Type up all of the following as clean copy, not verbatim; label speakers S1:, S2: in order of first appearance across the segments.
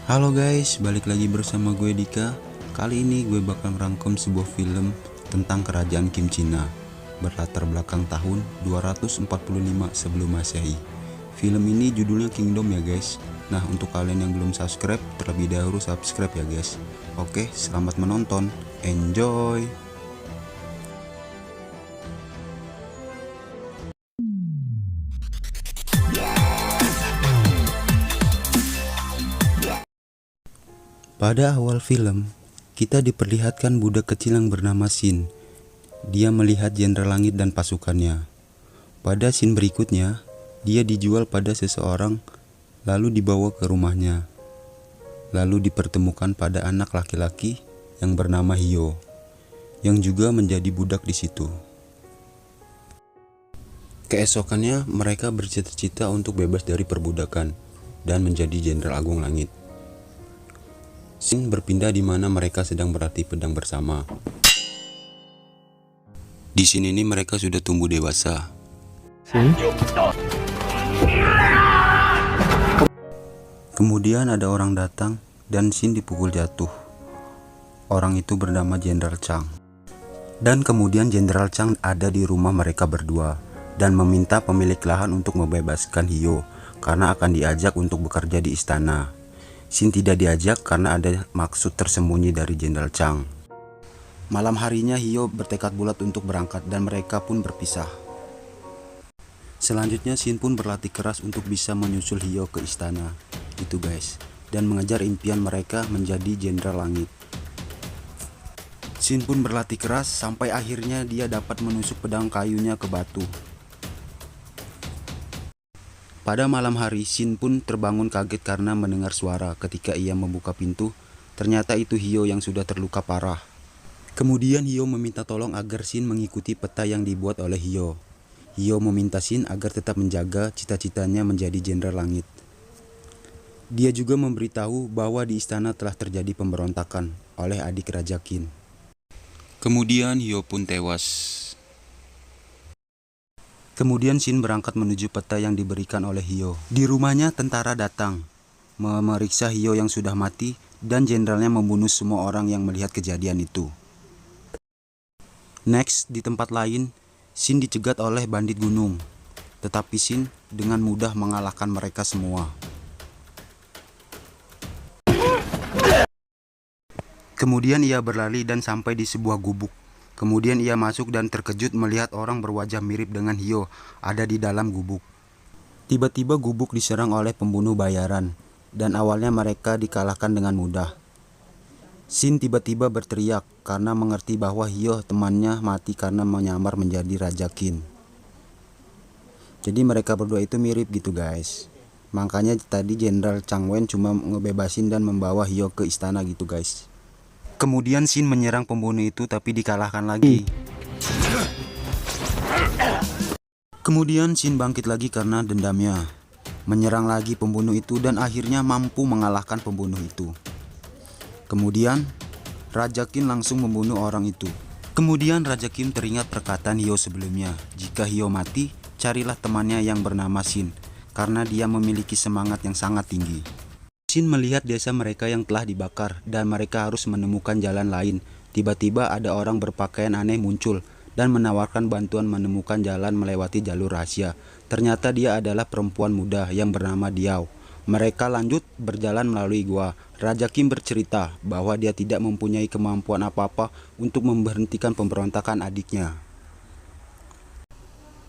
S1: Halo guys, balik lagi bersama gue Dika. Kali ini gue bakal merangkum sebuah film tentang kerajaan Kim Cina berlatar belakang tahun 245 sebelum Masehi. Film ini judulnya Kingdom ya guys. Nah, untuk kalian yang belum subscribe, terlebih dahulu subscribe ya guys. Oke, selamat menonton. Enjoy. Pada awal film, kita diperlihatkan budak kecil yang bernama Shin. Dia melihat Jenderal Langit dan pasukannya. Pada scene berikutnya, dia dijual pada seseorang, lalu dibawa ke rumahnya. Lalu dipertemukan pada anak laki-laki yang bernama Hyo, yang juga menjadi budak di situ. Keesokannya, mereka bercita-cita untuk bebas dari perbudakan dan menjadi Jenderal Agung Langit. Scene berpindah di mana mereka sedang berlatih pedang bersama. Di sini ini mereka sudah tumbuh dewasa. Kemudian ada orang datang dan Shin dipukul jatuh. Orang itu bernama Jenderal Chang. Dan kemudian Jenderal Chang ada di rumah mereka berdua dan meminta pemilik lahan untuk membebaskan Hyo karena akan diajak untuk bekerja di istana. Shin tidak diajak karena ada maksud tersembunyi dari Jenderal Chang. Malam harinya Hyo bertekad bulat untuk berangkat dan mereka pun berpisah. Selanjutnya Shin pun berlatih keras untuk bisa menyusul Hyo ke istana. Itu guys, dan mengejar impian mereka menjadi Jenderal Langit. Shin pun berlatih keras sampai akhirnya dia dapat menusuk pedang kayunya ke batu. Pada malam hari, Shin pun terbangun kaget karena mendengar suara. Ketika ia membuka pintu, ternyata itu Hyo yang sudah terluka parah. Kemudian Hyo meminta tolong agar Shin mengikuti peta yang dibuat oleh Hyo. Hyo meminta Shin agar tetap menjaga cita-citanya menjadi Jenderal Langit. Dia juga memberitahu bahwa di istana telah terjadi pemberontakan oleh adik Raja Qin. Kemudian Hyo pun tewas. Kemudian Shin berangkat menuju peta yang diberikan oleh Hyo. Di rumahnya tentara datang, memeriksa Hyo yang sudah mati dan jenderalnya membunuh semua orang yang melihat kejadian itu. Next, di tempat lain, Shin dicegat oleh bandit gunung. Tetapi Shin dengan mudah mengalahkan mereka semua. Kemudian ia berlari dan sampai di sebuah gubuk. Kemudian ia masuk dan terkejut melihat orang berwajah mirip dengan Hyo ada di dalam gubuk. Tiba-tiba gubuk diserang oleh pembunuh bayaran, dan awalnya mereka dikalahkan dengan mudah. Shin tiba-tiba berteriak karena mengerti bahwa Hyo temannya mati karena menyamar menjadi Raja Qin. Jadi mereka berdua itu mirip gitu guys. Makanya tadi Jenderal Chang Wen cuma ngebebasin dan membawa Hyo ke istana gitu guys. Kemudian Shin menyerang pembunuh itu tapi dikalahkan lagi. Kemudian Shin bangkit lagi karena dendamnya. Menyerang lagi pembunuh itu dan akhirnya mampu mengalahkan pembunuh itu. Kemudian Raja Qin langsung membunuh orang itu. Kemudian Raja Qin teringat perkataan Hyo sebelumnya. Jika Hyo mati, carilah temannya yang bernama Shin, karena dia memiliki semangat yang sangat tinggi. Shin melihat desa mereka yang telah dibakar dan mereka harus menemukan jalan lain. Tiba-tiba ada orang berpakaian aneh muncul dan menawarkan bantuan menemukan jalan melewati jalur rahasia. Ternyata dia adalah perempuan muda yang bernama Diao. Mereka lanjut berjalan melalui gua. Raja Qin bercerita bahwa dia tidak mempunyai kemampuan apa-apa untuk memberhentikan pemberontakan adiknya.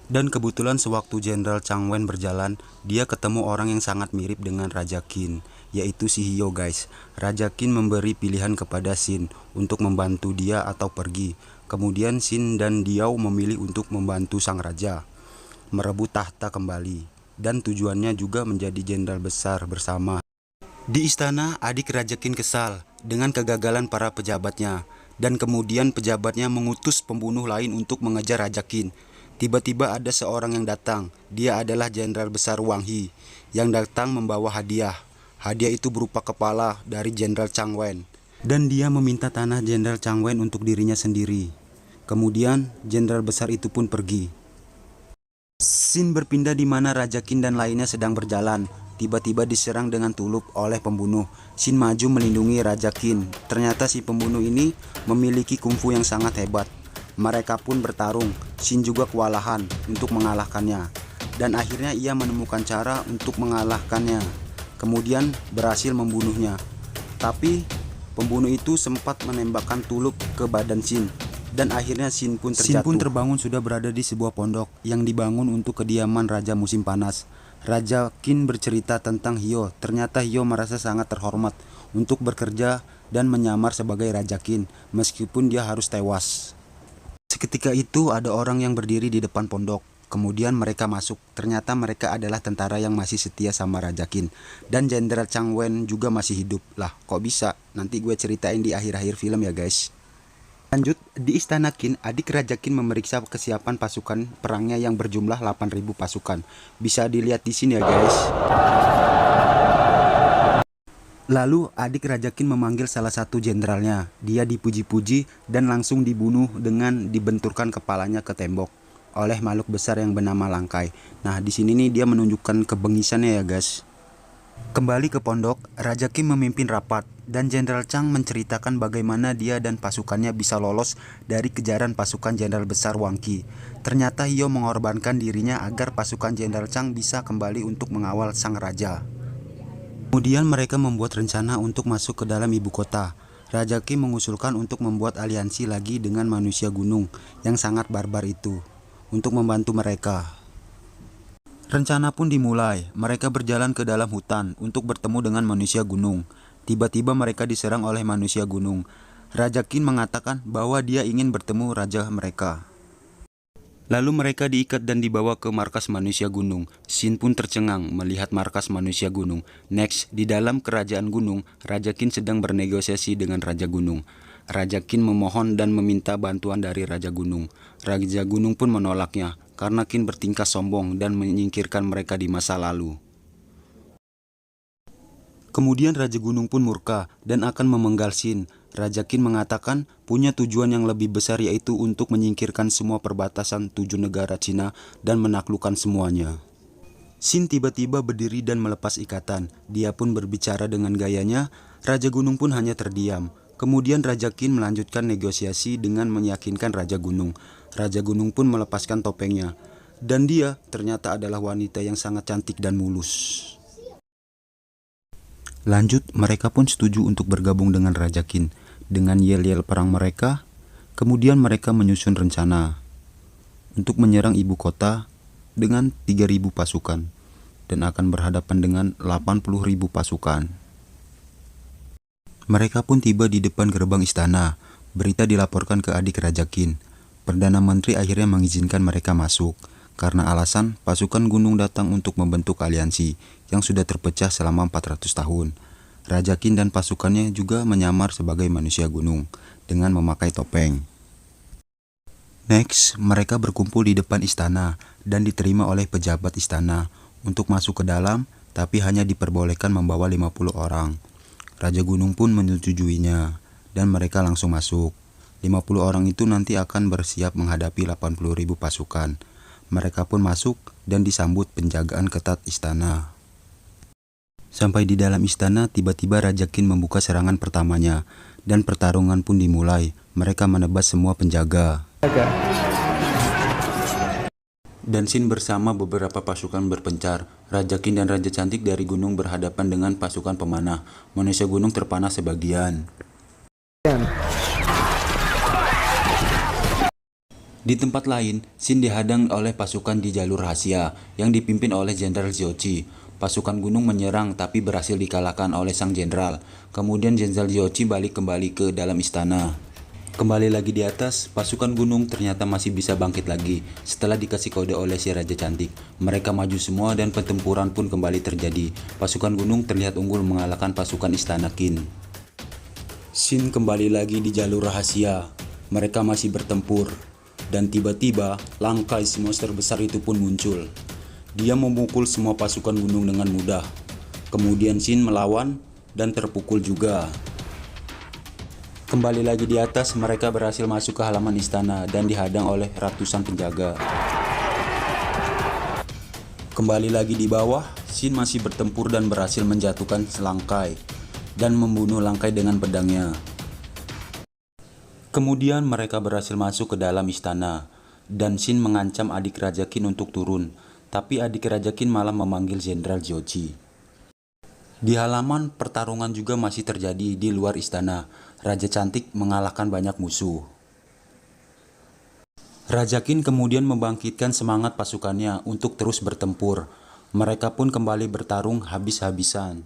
S1: Dan kebetulan sewaktu Jenderal Chang Wen berjalan, dia ketemu orang yang sangat mirip dengan Raja Qin, yaitu si Hyo guys. Raja Qin memberi pilihan kepada Shin untuk membantu dia atau pergi. Kemudian Shin dan Diao memilih untuk membantu sang raja merebut tahta kembali, dan tujuannya juga menjadi jenderal besar bersama. Di istana, adik Raja Qin kesal dengan kegagalan para pejabatnya, dan kemudian pejabatnya mengutus pembunuh lain untuk mengejar Raja Qin. Tiba-tiba ada seorang yang datang. Dia adalah Jenderal Besar Wang Yi yang datang membawa hadiah. Hadiah itu berupa kepala dari Jenderal Chang Wen. Dan dia meminta tanah Jenderal Chang Wen untuk dirinya sendiri. Kemudian Jenderal Besar itu pun pergi. Scene berpindah di mana Raja Qin dan lainnya sedang berjalan. tiba-tiba diserang dengan tuluk oleh pembunuh. Shin maju melindungi Raja Qin. Ternyata si pembunuh ini memiliki kungfu yang sangat hebat. Mereka pun bertarung. Shin juga kewalahan untuk mengalahkannya. Dan akhirnya ia menemukan cara untuk mengalahkannya. Kemudian berhasil membunuhnya. Tapi pembunuh itu sempat menembakkan tuluk ke badan Shin. Dan akhirnya Shin pun terjatuh. Shin pun terbangun sudah berada di sebuah pondok yang dibangun untuk kediaman Raja musim panas. Raja Qin bercerita tentang Hyo. Ternyata Hyo merasa sangat terhormat untuk bekerja dan menyamar sebagai Raja Qin meskipun dia harus tewas. Seketika itu ada orang yang berdiri di depan pondok. Kemudian mereka masuk. Ternyata mereka adalah tentara yang masih setia sama Raja Qin. Dan Jenderal Chang Wen juga masih hidup. Lah kok bisa? Nanti gue ceritain di akhir-akhir film ya guys. Lanjut, di Istana Qin, adik Raja Qin memeriksa kesiapan pasukan perangnya yang berjumlah 8.000 pasukan. Bisa dilihat di sini ya guys. Lalu adik Raja Qin memanggil salah satu jenderalnya. Dia dipuji-puji dan langsung dibunuh dengan dibenturkan kepalanya ke tembok oleh makhluk besar yang bernama Langkai. Nah, di sini nih dia menunjukkan kebengisannya ya guys. Kembali ke pondok, Raja Qin memimpin rapat dan Jenderal Chang menceritakan bagaimana dia dan pasukannya bisa lolos dari kejaran pasukan Jenderal besar Wang Qi. Ternyata Hyo mengorbankan dirinya agar pasukan Jenderal Chang bisa kembali untuk mengawal sang raja. Kemudian mereka membuat rencana untuk masuk ke dalam ibu kota. Raja Qin mengusulkan untuk membuat aliansi lagi dengan manusia gunung yang sangat barbar itu untuk membantu mereka. Rencana pun dimulai. Mereka berjalan ke dalam hutan untuk bertemu dengan manusia gunung. Tiba-tiba mereka diserang oleh manusia gunung. Raja Qin mengatakan bahwa dia ingin bertemu raja mereka. Lalu mereka diikat dan dibawa ke markas manusia gunung. Shin pun tercengang melihat markas manusia gunung. Next, di dalam kerajaan gunung, Raja Qin sedang bernegosiasi dengan Raja Gunung. Raja Qin memohon dan meminta bantuan dari Raja Gunung. Raja Gunung pun menolaknya karena Qin bertingkah sombong dan menyingkirkan mereka di masa lalu. Kemudian Raja Gunung pun murka dan akan memenggal Shin. Raja Qin mengatakan punya tujuan yang lebih besar, yaitu untuk menyingkirkan semua perbatasan 7 negara Cina dan menaklukkan semuanya. Shin tiba-tiba berdiri dan melepas ikatan. Dia pun berbicara dengan gayanya. Raja Gunung pun hanya terdiam. Kemudian Raja Qin melanjutkan negosiasi dengan meyakinkan Raja Gunung. Raja Gunung pun melepaskan topengnya. Dan dia ternyata adalah wanita yang sangat cantik dan mulus. Lanjut, mereka pun setuju untuk bergabung dengan Raja Qin. Dengan yel-yel perang mereka, kemudian mereka menyusun rencana untuk menyerang ibu kota dengan 3.000 pasukan dan akan berhadapan dengan 80.000 pasukan. Mereka pun tiba di depan gerbang istana. Berita dilaporkan ke adik Raja Qin. Perdana Menteri akhirnya mengizinkan mereka masuk karena alasan pasukan gunung datang untuk membentuk aliansi yang sudah terpecah selama 400 tahun. Raja Qin dan pasukannya juga menyamar sebagai manusia gunung dengan memakai topeng. Next, mereka berkumpul di depan istana dan diterima oleh pejabat istana untuk masuk ke dalam, tapi hanya diperbolehkan membawa 50 orang. Raja Gunung pun menyetujuinya dan mereka langsung masuk. 50 orang itu nanti akan bersiap menghadapi 80.000 pasukan. Mereka pun masuk dan disambut penjagaan ketat istana. Sampai di dalam istana, tiba-tiba Raja Qin membuka serangan pertamanya dan pertarungan pun dimulai. Mereka menebas semua penjaga. Dan Shin bersama beberapa pasukan berpencar. Raja Qin dan Raja Cantik dari gunung berhadapan dengan pasukan pemanah. Manusia gunung terpanah sebagian. Di tempat lain, Shin dihadang oleh pasukan di jalur rahasia yang dipimpin oleh Jenderal Zhouqi. Pasukan gunung menyerang tapi berhasil dikalahkan oleh sang jenderal. Kemudian Jenderal Zhouqi balik kembali ke dalam istana. Kembali lagi di atas, pasukan gunung ternyata masih bisa bangkit lagi setelah dikasih kode oleh si Raja Cantik. Mereka maju semua dan pertempuran pun kembali terjadi. Pasukan gunung terlihat unggul mengalahkan pasukan istana Qin. Shin kembali lagi di jalur rahasia. Mereka masih bertempur. Dan tiba-tiba, Langkai si monster besar itu pun muncul. Dia memukul semua pasukan gunung dengan mudah. Kemudian Shin melawan dan terpukul juga. Kembali lagi di atas, mereka berhasil masuk ke halaman istana dan dihadang oleh ratusan penjaga. Kembali lagi di bawah, Shin masih bertempur dan berhasil menjatuhkan Langkai dan membunuh Langkai dengan pedangnya. Kemudian mereka berhasil masuk ke dalam istana dan Shin mengancam adik Raja Qin untuk turun, tapi adik Raja Qin malah memanggil Jenderal Zhuoqi. Di halaman pertarungan juga masih terjadi di luar istana. Raja Cantik mengalahkan banyak musuh. Raja Qin kemudian membangkitkan semangat pasukannya untuk terus bertempur. Mereka pun kembali bertarung habis-habisan.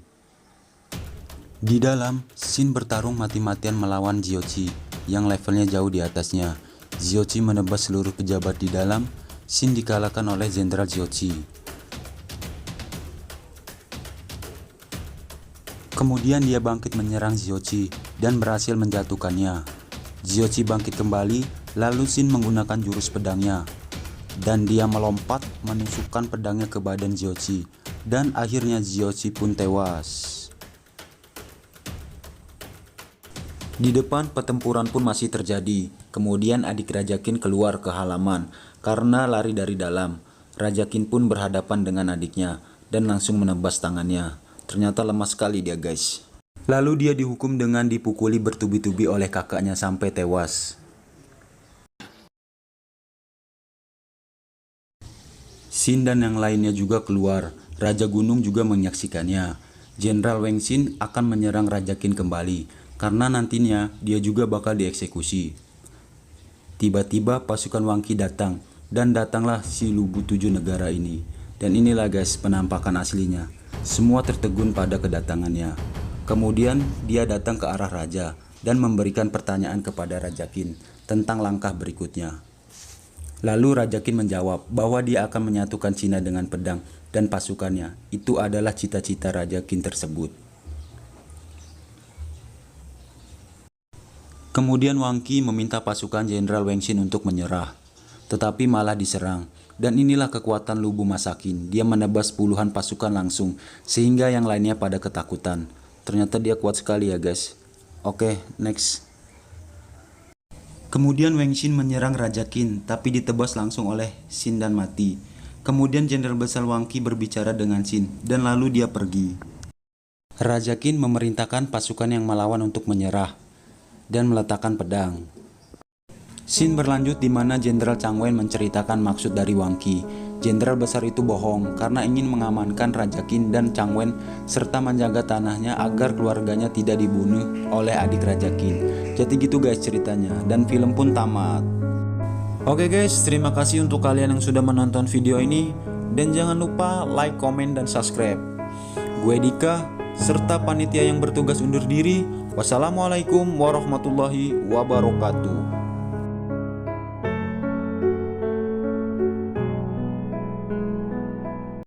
S1: Di dalam, Shin bertarung mati-matian melawan Zhuoqi yang levelnya jauh di atasnya. Zhuoqi menebas seluruh pejabat di dalam. Shin dikalahkan oleh Jenderal Zhuoqi. Kemudian dia bangkit menyerang Zhuoqi dan berhasil menjatuhkannya. Zhuoqi bangkit kembali, lalu Shin menggunakan jurus pedangnya. Dan dia melompat menusukkan pedangnya ke badan Zhuoqi. Dan akhirnya Zhuoqi pun tewas. Di depan pertempuran pun masih terjadi. Kemudian adik Raja Qin keluar ke halaman karena lari dari dalam. Raja Qin pun berhadapan dengan adiknya dan langsung menebas tangannya. Ternyata lemah sekali dia guys. Lalu dia dihukum dengan dipukuli bertubi-tubi oleh kakaknya sampai tewas. Shin dan yang lainnya juga keluar. Raja Gunung juga menyaksikannya. Jenderal Wang Xin akan menyerang Raja Qin kembali karena nantinya dia juga bakal dieksekusi. Tiba-tiba pasukan Wang Qi datang dan datanglah si Lubu 7 negara ini. Dan inilah guys penampakan aslinya. Semua tertegun pada kedatangannya. Kemudian dia datang ke arah raja dan memberikan pertanyaan kepada Raja Qin tentang langkah berikutnya. Lalu Raja Qin menjawab bahwa dia akan menyatukan Cina dengan pedang dan pasukannya. Itu adalah cita-cita Raja Qin tersebut. Kemudian Wang Qi meminta pasukan Jenderal Wang Xin untuk menyerah, tetapi malah diserang. Dan inilah kekuatan Lubu Masakin. Dia menebas puluhan pasukan langsung, sehingga yang lainnya pada ketakutan. Ternyata dia kuat sekali ya guys. Oke, next. Kemudian Wang Xin menyerang Raja Qin, tapi ditebas langsung oleh Xin dan mati. Kemudian Jenderal Besar Wang Qi berbicara dengan Xin, dan lalu dia pergi. Raja Qin memerintahkan pasukan yang melawan untuk menyerah, dan meletakkan pedang. Xin berlanjut di mana Jenderal Chang Wen menceritakan maksud dari Wang Qi. Jenderal besar itu bohong karena ingin mengamankan Raja Qin dan Chang Wen serta menjaga tanahnya agar keluarganya tidak dibunuh oleh adik Raja Qin. Jadi gitu guys ceritanya, dan film pun tamat. Oke guys, terima kasih untuk kalian yang sudah menonton video ini, dan jangan lupa like, komen, dan subscribe. Gue Dika serta panitia yang bertugas undur diri. Wassalamualaikum warahmatullahi wabarakatuh.